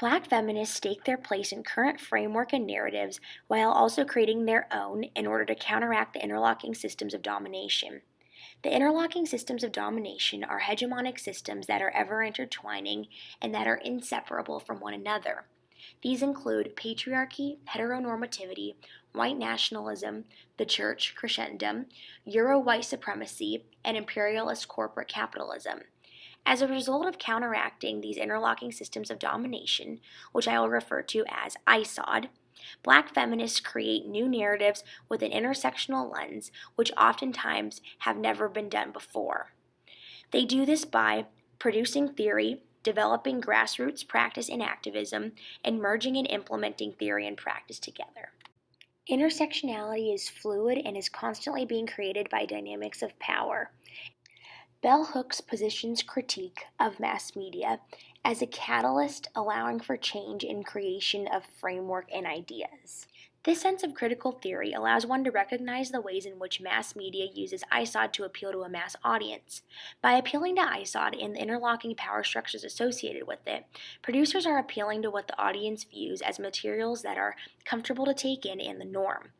Black feminists stake their place in current framework and narratives while also creating their own in order to counteract the interlocking systems of domination. The interlocking systems of domination are hegemonic systems that are ever intertwining and that are inseparable from one another. These include patriarchy, heteronormativity, white nationalism, the church, Christendom, Euro-white supremacy, and imperialist corporate capitalism. As a result of counteracting these interlocking systems of domination, which I will refer to as ISOD, Black feminists create new narratives with an intersectional lens, which oftentimes have never been done before. They do this by producing theory, developing grassroots practice and activism, and merging and implementing theory and practice together. Intersectionality is fluid and is constantly being created by dynamics of power. Bell Hooks positions critique of mass media as a catalyst allowing for change in creation of framework and ideas. This sense of critical theory allows one to recognize the ways in which mass media uses ISOD to appeal to a mass audience. By appealing to ISOD and the interlocking power structures associated with it, producers are appealing to what the audience views as materials that are comfortable to take in and the norm.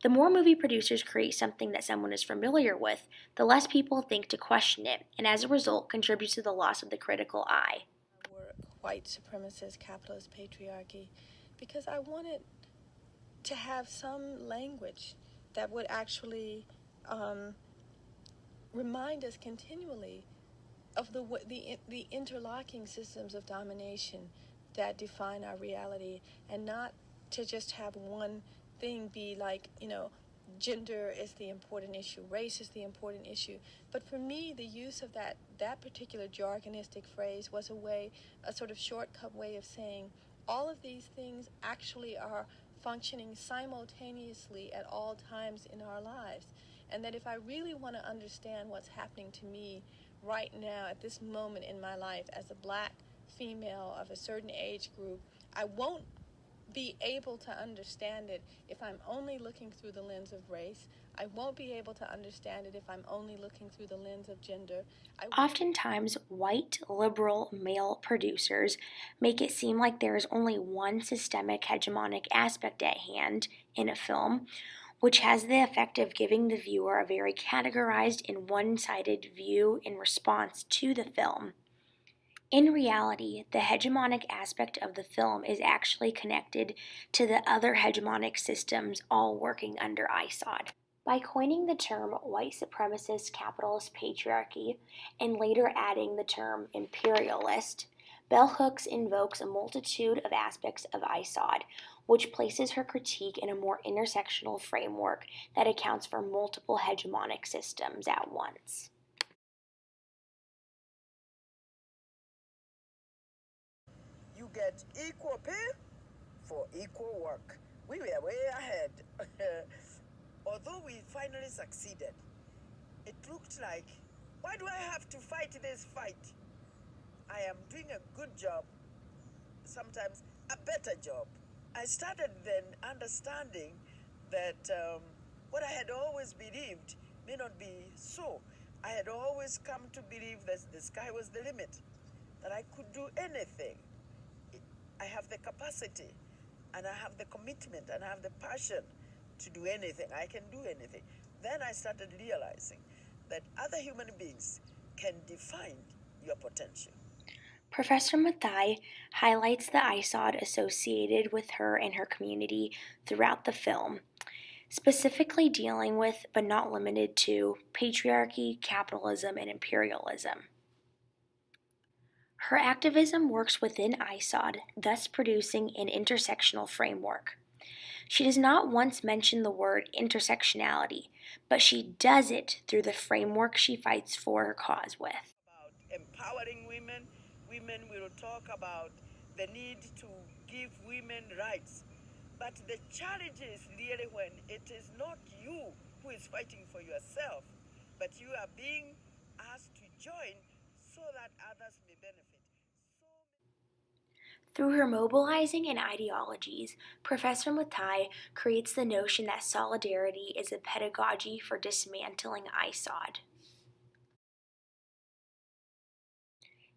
The more movie producers create something that someone is familiar with, the less people think to question it, and as a result contributes to the loss of the critical eye. White supremacist capitalist patriarchy, because I wanted to have some language that would actually remind us continually of the interlocking systems of domination that define our reality, and not to just have one thing be like, gender is the important issue, race is the important issue. But for me, the use of that particular jargonistic phrase was a sort of shortcut way of saying all of these things actually are functioning simultaneously at all times in our lives. And that if I really want to understand what's happening to me right now at this moment in my life as a Black female of a certain age group, I won't be able to understand it if I'm only looking through the lens of race. I won't be able to understand it if I'm only looking through the lens of gender. Oftentimes, white, liberal, male producers make it seem like there is only one systemic hegemonic aspect at hand in a film, which has the effect of giving the viewer a very categorized and one-sided view in response to the film. In reality, the hegemonic aspect of the film is actually connected to the other hegemonic systems all working under ISOD. By coining the term white supremacist capitalist patriarchy and later adding the term imperialist, Bell Hooks invokes a multitude of aspects of ISOD, which places her critique in a more intersectional framework that accounts for multiple hegemonic systems at once. You get equal pay for equal work. We were way ahead. Although we finally succeeded, it looked like, why do I have to fight this fight? I am doing a good job, sometimes a better job. I started then understanding that what I had always believed may not be so. I had always come to believe that the sky was the limit, that I could do anything. I have the capacity, and I have the commitment, and I have the passion to do anything. I can do anything. Then I started realizing that other human beings can define your potential. Professor Mathai highlights the ISOD associated with her and her community throughout the film, specifically dealing with, but not limited to, patriarchy, capitalism, and imperialism. Her activism works within ISOD, thus producing an intersectional framework. She does not once mention the word intersectionality, but she does it through the framework she fights for her cause with. About empowering women, women will talk about the need to give women rights. But the challenge is really when it is not you who is fighting for yourself, but you are being asked to join so that others may benefit. Through her mobilizing and ideologies, Professor Mathai creates the notion that solidarity is a pedagogy for dismantling ISOD.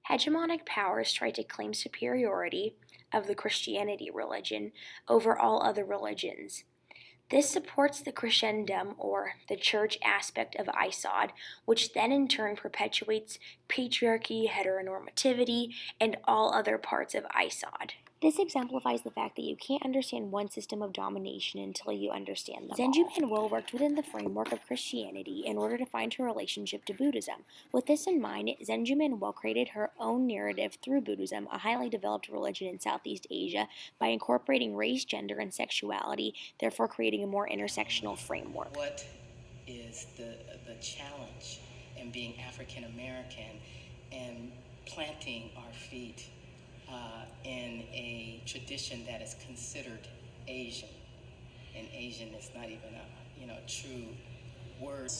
Hegemonic powers try to claim superiority of the Christianity religion over all other religions. This supports the Christendom, or the church aspect of ISOD, which then in turn perpetuates patriarchy, heteronormativity, and all other parts of ISOD. This exemplifies the fact that you can't understand one system of domination until you understand them all. Zenju Manuel worked within the framework of Christianity in order to find her relationship to Buddhism. With this in mind, Zenju Manuel created her own narrative through Buddhism, a highly developed religion in Southeast Asia, by incorporating race, gender, and sexuality, therefore creating a more intersectional framework. What is the challenge in being African American and planting our feet in a tradition that is considered Asian? And Asian is not even a true word.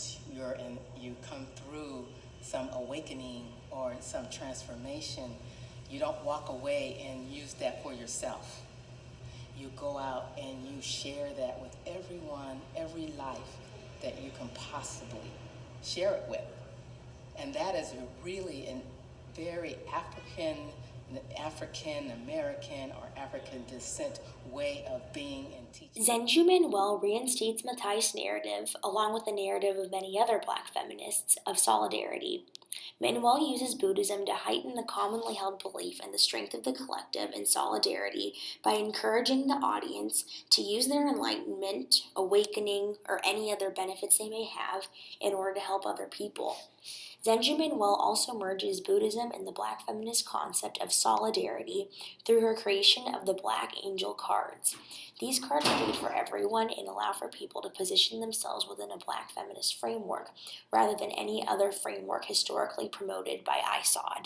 You come through some awakening or some transformation. You don't walk away and use that for yourself. You go out and you share that with everyone, every life that you can possibly share it with. And that is really a very African American or African descent way of being and teaching. Zenju Manuel reinstates Matthias' narrative, along with the narrative of many other Black feminists, of solidarity. Manuel uses Buddhism to heighten the commonly held belief in the strength of the collective and solidarity by encouraging the audience to use their enlightenment, awakening, or any other benefits they may have in order to help other people. Zenju Manuel also merges Buddhism and the Black feminist concept of solidarity through her creation of the Black Angel cards. These cards are made for everyone and allow for people to position themselves within a Black feminist framework rather than any other framework historically promoted by ISOD.